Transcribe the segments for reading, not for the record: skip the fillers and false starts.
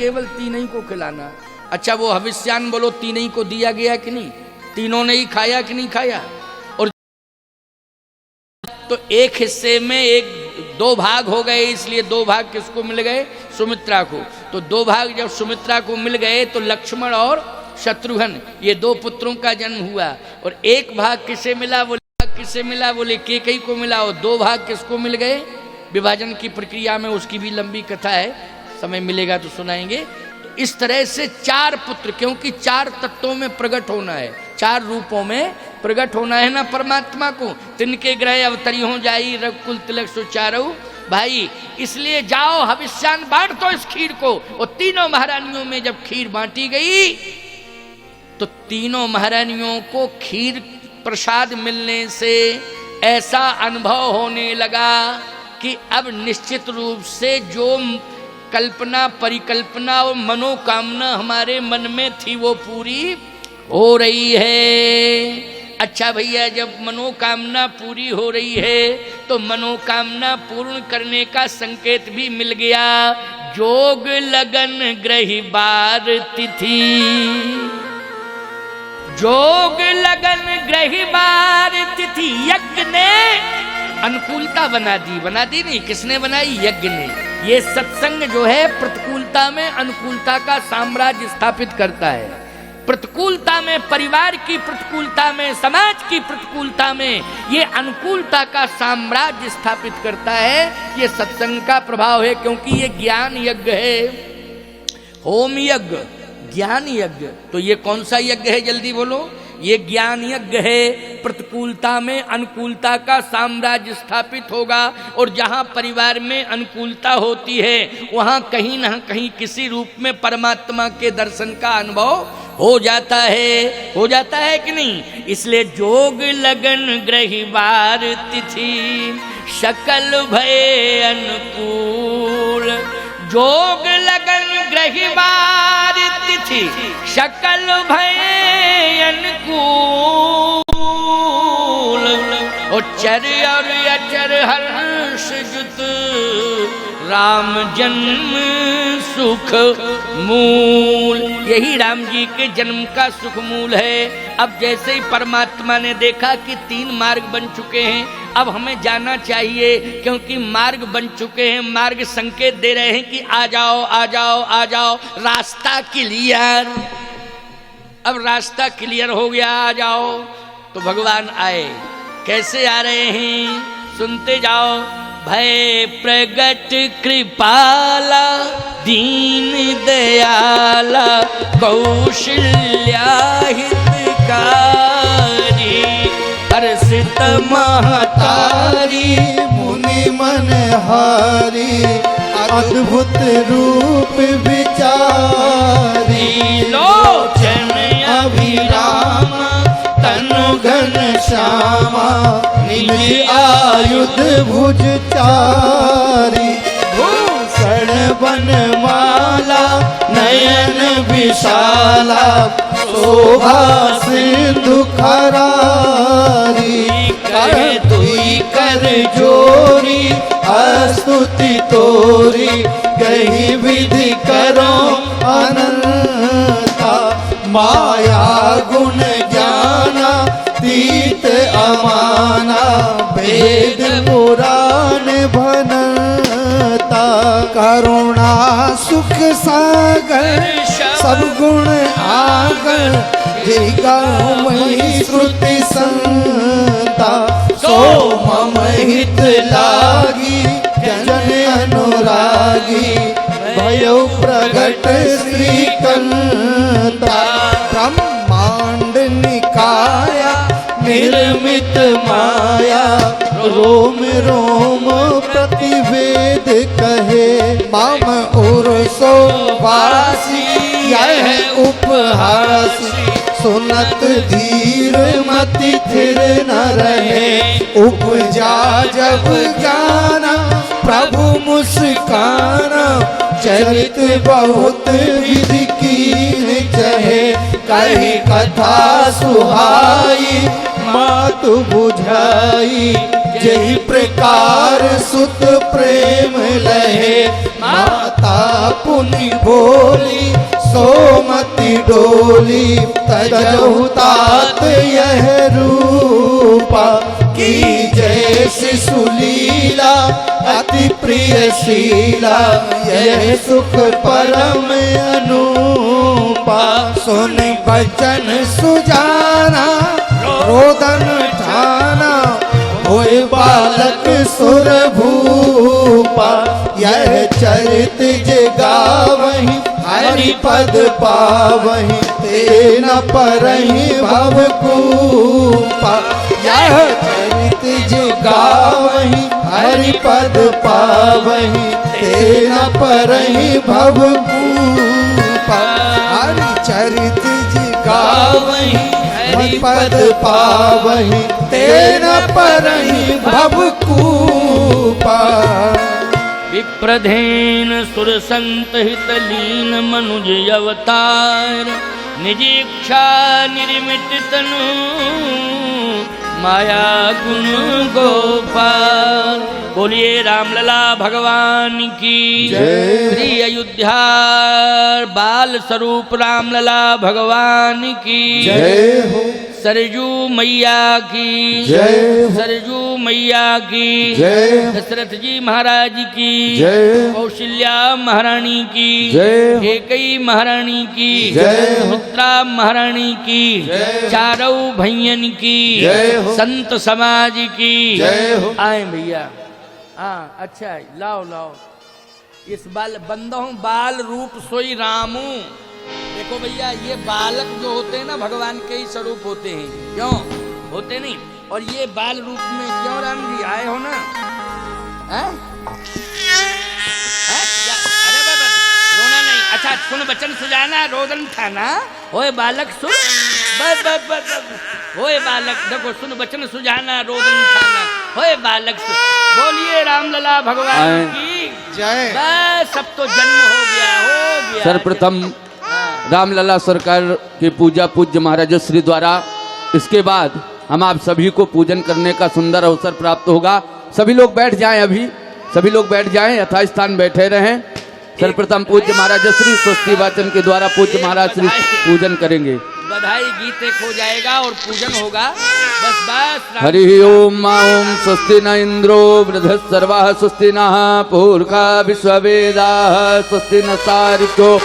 केवल तीन ही को खिलाना। अच्छा वो हविष्यान बोलो तीन ही को दिया गया कि नहीं, तीनों ने ही खाया कि नहीं खाया। और तो एक हिस्से में एक दो भाग हो गए, इसलिए दो भाग किसको मिल गए, सुमित्रा को। तो दो भाग जब सुमित्रा को मिल गए तो लक्ष्मण और शत्रुघ्न ये दो पुत्रों का जन्म हुआ। और एक भाग किसे मिला, किसे मिला, बोले केकई को मिला। और दो भाग किसको मिल गए, विभाजन की प्रक्रिया में, उसकी भी लंबी कथा है, समय मिलेगा तो सुनाएंगे। तो इस तरह से चार पुत्र, क्योंकि चार तत्वों में प्रकट होना है, चार रूपों में प्रकट होना है ना परमात्मा को। तिनके ग्रह अवतरी हो जाई, रघुकुल तिलक सुचारऊ भाई। इसलिए जाओ हविष्यान बांट दो इस खीर को। और तीनों महारानियों में जब खीर बांटी गई तो तीनों महारानियों को खीर प्रसाद मिलने से ऐसा अनुभव होने लगा कि अब निश्चित रूप से जो कल्पना, परिकल्पना और मनोकामना हमारे मन में थी वो पूरी हो रही है। अच्छा भैया, जब मनोकामना पूरी हो रही है तो मनोकामना पूर्ण करने का संकेत भी मिल गया। जोग लगन ग्रही बार तिथि, जोग लगन ग्रही बार तिथि। यज्ञ ने अनुकूलता बना दी नहीं, किसने बनाई, यज्ञ ने। ये सत्संग जो है प्रतिकूलता में अनुकूलता का साम्राज्य स्थापित करता है। प्रतिकूलता में, परिवार की प्रतिकूलता में, समाज की प्रतिकूलता में ये अनुकूलता का साम्राज्य स्थापित करता है। ये सत्संग का प्रभाव है, क्योंकि ये ज्ञान यज्ञ है, होम यज्ञ, ज्ञान यज्ञ। तो ये कौन सा यज्ञ है, जल्दी बोलो, ये ज्ञान यज्ञ है। प्रतिकूलता में अनुकूलता का साम्राज्य स्थापित होगा। और जहाँ परिवार में अनुकूलता होती है वहाँ कहीं ना कहीं किसी रूप में परमात्मा के दर्शन का अनुभव हो जाता है कि नहीं। इसलिए जोग लगन ग्रही बार तिथि, शकल भय अनुकूल। जोग लगन ग्रही बार तिथि, शकल भय अनुकूल। और चर और अचर हर्ष जुत, राम जन्म सुख मूल। यही राम जी के जन्म का सुख मूल है। अब जैसे ही परमात्मा ने देखा कि तीन मार्ग बन चुके हैं, अब हमें जाना चाहिए, क्योंकि मार्ग बन चुके हैं, मार्ग संकेत दे रहे हैं कि आ जाओ आ जाओ आ जाओ, रास्ता क्लियर। अब रास्ता क्लियर हो गया, आ जाओ। तो भगवान आए, कैसे आ रहे हैं सुनते जाओ। भय प्रगट कृपाला, दीन दयाला, कौशल्या हितकारी। हर्षित महतारी, मुनि मनहारी, अद्भुत रूप विचारी। लोचन अभिराम, तनु घन श्यामा, निज आयुध भुज चारी। भूषण बनमाला, नयन विशाला, शोभा सिंधु खरारी। कर दुई कर जोरी, स्तुति तोरी, कही विधि करो अनंता। माया गुण ज्ञाना, तीत अमाना, वेद पुराण भनता। करुणा सुख सागर, सब गुण आगर, जिगाओ मही श्रुति संता। सो मम हित लागी, जन अनुरागी, भयो प्रगट श्रीकंता। ब्रह्मांड निकाया, निर्मित माया, रोम रोम प्रतिवेद कहे। मम उर्सो वासी, यह उपहासी। सुनत धीर मति थिर न रहे, उपजा जब गाना, प्रभु मुस्काना। चरित बहुत विधि कीन चहे, कही कथा सुहाई, मात बुझाई, जही प्रकार सुत प्रेम लहे, माता पुनि भोली सोमति डोली, तजहु तात यह रूपा, की जय शिशुलीला अति प्रिय शीला, यह सुख परम अनूपा, सुन बचन सुजाना रोदन ठाना, होए बालक सुर भूपा, यह चरित जगावहि हरि पद पावहि, ते न परहि भवकूपा, यह चरित जगावहि हरि पद पावहि, ते न परहि भवकूपा, हरि चरित जगावहि हरि पद पावहि, ते न परहि भवकूपा। विप्रधेन सुर संत हित लीन मनुज अवतार, निज इच्छा निर्मित तनु माया गुण गोपाल। बोलिए रामलला भगवान की जय। श्री अयोध्या बाल स्वरूप रामलला भगवान की जय हो। सरजू मैया की जय। सरजू मैया की जय। दशरथ जी महाराज की जय। कौशल्या महारानी की जय। कैकेयी महारानी की जय। सुमित्रा महारानी की जय। चारों भैयन की जय हो। संत समाज की जय हो। आए भैया। हाँ अच्छा है, लाओ लाओ इस बाल बंदों बाल रूप सोई रामू। देखो भैया ये बालक जो होते हैं ना भगवान के ही स्वरूप होते हैं, क्यों होते नहीं? और ये बाल रूप में क्यों राम जी आए हो ना? हैं? अरे बाबा रोना नहीं। अच्छा सुन बचन सुजाना रोदन ठाना, ओए बालक सुन बस बस बस बस। ओए बालक देखो सुन बचन सुजाना रोदन ठाना, ओए बालक सुन। बोलिए रामलला भगवान की जय। बस सब तो जन्म हो गया। सर्वप्रथम रामलला सरकार के पूजा पूज्य महाराज श्री द्वारा, इसके बाद हम आप सभी को पूजन करने का सुंदर अवसर प्राप्त होगा। सभी लोग बैठ जाएं, अभी सभी लोग बैठ जाएं, यथास्थान बैठे रहें। सर्वप्रथम पूज्य महाराज श्री स्वस्ति वाचन के द्वारा पूज्य महाराज श्री पूजन करेंगे। बधाई गीत एक हो जाएगा और पूजन होगा। बस बस हरि ओम ओम स्वस्ति न इंद्रो वृद्धस्सर्वाः स्वस्ति नः पूर्वा विश्ववेदाः स्वस्ति न सारिको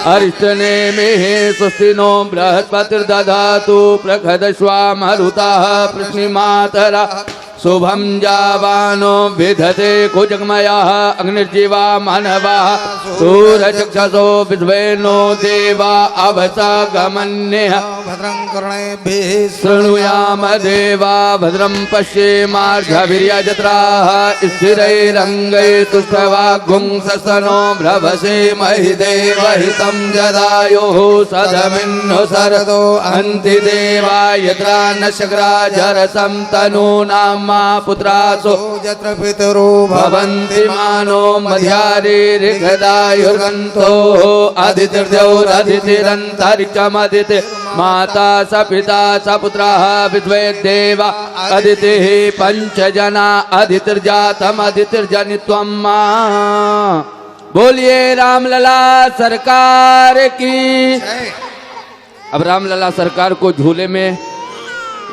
अरिष्टनेमिः स्वस्ति नो बृहस्पतिर्दधातु प्रखदश्वामरुताः प्रश्निमातरा शुभम जावानो विधते कुजगमयाः अग्निर्जीवा मानवाः सूरचक्षसो विद्वेनो देवा अवसा गमन्यः भद्रं कर्णेभिः शृणुयाम देवा भद्रं पश्येमार्घवीर्यजत्राः स्थिरैरङ्गैः तुष्टवाग्गुंसनो भ्रवसे महि देवहितं जदायुः सदमिन्नु सरदो अन्ति देवा यत्रा न शक्राजरसं तनूनां पुत्रासो यत्र पितरो भवन्ति मानो मध्यारेर्घदायुर्गन्तो अदितिर्द्यौरदितिरन्तरिक्षमदिति माता स पिता स पुत्राः विद्वेदेवा अदितिः पंचजना अदितिर्जातमदितिर्जनित्वं मा। बोलिए रामलला सरकार की। अब रामलला सरकार को झूले में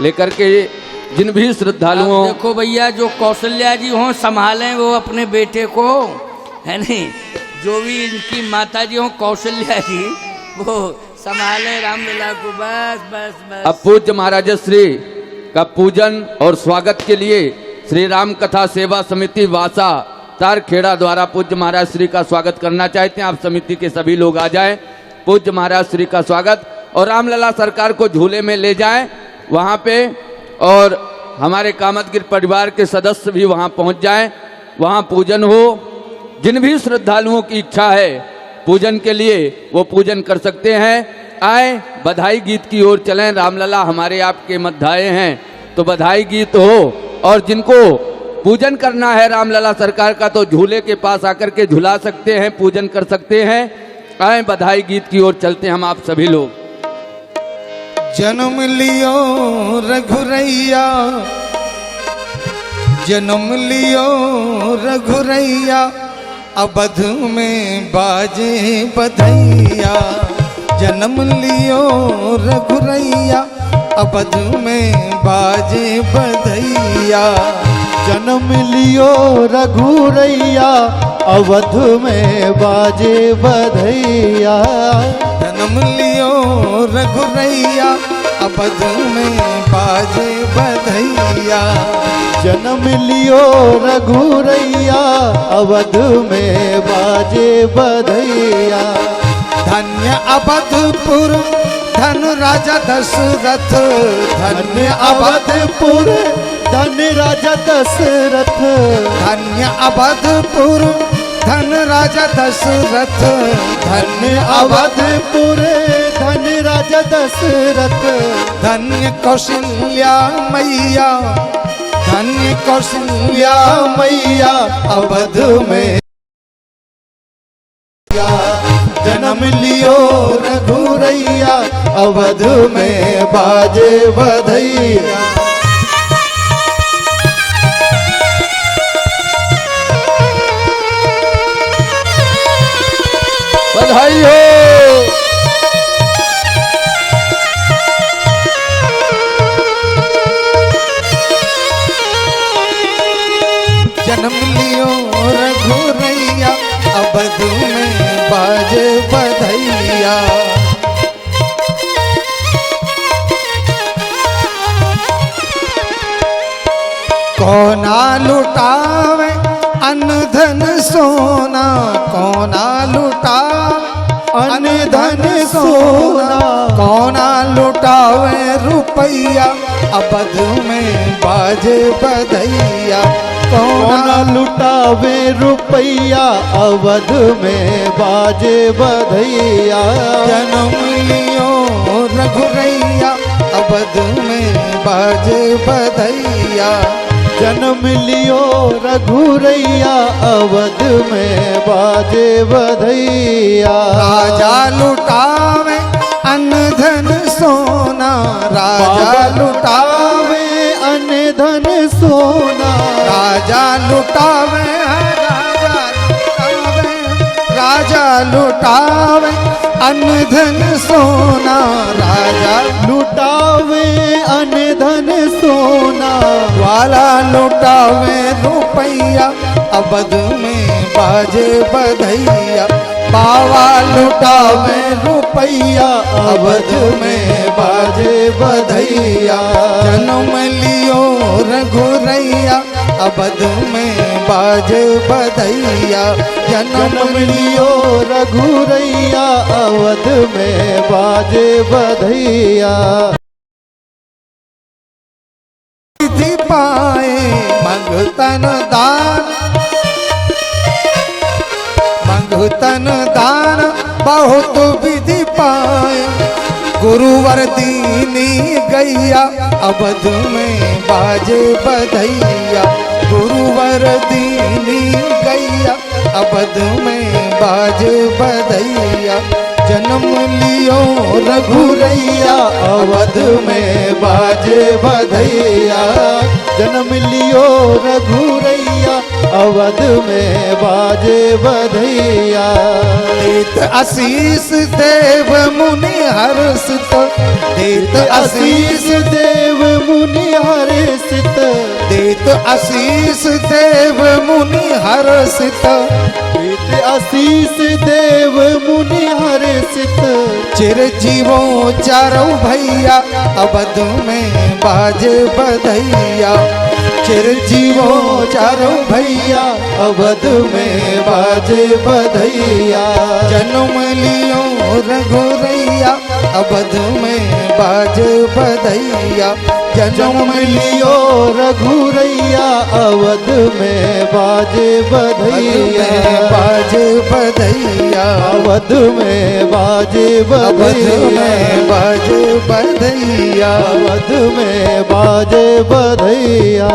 लेकर के जिन भी श्रद्धालुओं, देखो भैया जो कौशल्या जी हों संभालें वो अपने बेटे को, है नहीं? जो भी इनकी माता जी हों कौशल्या जी वो संभालें रामलला को। बस बस बस। अब पूज्य महाराज श्री का पूजन और स्वागत के लिए श्री राम कथा सेवा समिति वासा तारखेड़ा द्वारा पूज्य महाराज श्री का स्वागत करना चाहते हैं। आप समिति के सभी लोग आ जाएं, पूज्य महाराज श्री का स्वागत और रामलला सरकार को झूले में ले जाएं वहां पे, और हमारे कामतगिर परिवार के सदस्य भी वहां पहुंच जाएं, वहां पूजन हो। जिन भी श्रद्धालुओं की इच्छा है पूजन के लिए वो पूजन कर सकते हैं। आए बधाई गीत की ओर चलें। रामलला हमारे आपके मध्य आए हैं तो बधाई गीत हो, और जिनको पूजन करना है रामलला सरकार का तो झूले के पास आकर के झुला सकते हैं, पूजन कर सकते हैं। आए बधाई गीत की ओर चलते हैं हम आप सभी लोग। जन्म लियो रघुरैया, जन्म लियो रघुरैया, अवध में बाजे बधैया। जन्म लियो रघुरैया, अवध में बाजे बधैया। जन्म लियो रघुरैया, अवध में बाजे बधैया। जन्म लियो रघुरैया, अवध में बाजे बधैया। जन्म लियो रघुरैया, अवध में बाजे बधैया। धन्य अवधपुर धन राजा दशरथ, धन्य अवधपुर धन राजा दशरथ। धन्य अवधपुर धन राजा दशरथ, धन्य अवधपुर धन राजा दशरथ। धन्य कौशल्या मैया, धन्य कौशल्या मैया, अवध में जन्म लियो रघुरैया, अवध में बाजे बधैया। बधाई हो। जन्म लियो रघुरैया, अवध में बाजे बधैया। कौना लुटावे अन्न धन सोना, कौना लुटावे अन्न धन सोना। कौना लुटावे रुपैया, अवध में बाजे बधैया। कौना लुटावे रुपैया, अवध में बाजे बधैया। जन्म लियो रघुरैया, अवध में बाजे बधैया। जन्म लियो रघुरैया, अवध में बाजे बधैया। राजा लुटावे अन्न धन सोना, राजा लुटावे अन्न धन सोना। राजा लुटावे, राजा लुटावे, राजा लुटावे अन्न धन सोना। राजा लुटावे अन्न धन सोना। वाला लुटावे रुपैया, अवध में बाजे बधैया। बावा लुटावे रुपैया, अवध में बाजे बधैया। जन्म लियो रघुरैया, अवध में बाजे बधैया। जन्म लियो रघुरैया, अवध में बाजे बधैया। विधि पाए मंगतन दान, मंगतन दान बहुत विधि पाए। गुरुवर दीनी गैया, अवध में बाजे बधैया। गुरुवर दीनी गैया, अवध में बाजे बधैया। जन्म लियो रघुरैया, अवध में बाजे बधैया। जन्म लियो रघुरैया, अवध में बाजे बधैया। देत आशीष देव मुनि हर्षित, देत आशीष देव मुनि हर्षित। देत आशीष देव मुनि हर्षित। देत आशीष देव मुनि हर्षित। चिरजीवो चारों भैया, अवध में बाजे बधैया। चिरजीवो चारों भैया, अवध में बाजे बधैया। जन्म लियो रघुरैया, अवध में बाजे बधैया। जन्म लियो रघुरैया, अवध में बाजे बधैया। बाजे बधैया, अवध में बाजे अवध बधैया। में बाजे बधैया। अवध में बाजे बधैया।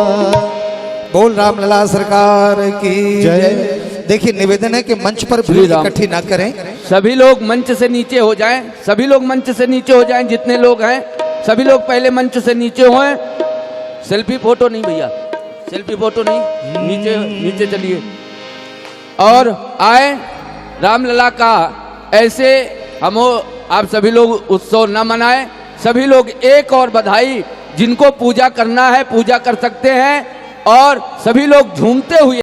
बोल रामलला सरकार की जय। जय। देखिए निवेदन है कि मंच पर श्री भीड़ राम। इकट्ठी ना करें। सभी लोग मंच से नीचे हो जाएं, सभी लोग मंच से नीचे हो जाएं, जितने लोग हैं सभी लोग पहले मंच से नीचे हों। सेल्फी फोटो नहीं भैया, सेल्फी फोटो नहीं, नीचे नीचे चलिए। और आए रामलला का ऐसे हम आप सभी लोग उत्सव न मनाएं। सभी लोग एक और बधाई, जिनको पूजा करना है पूजा कर सकते हैं और सभी लोग झूमते हुए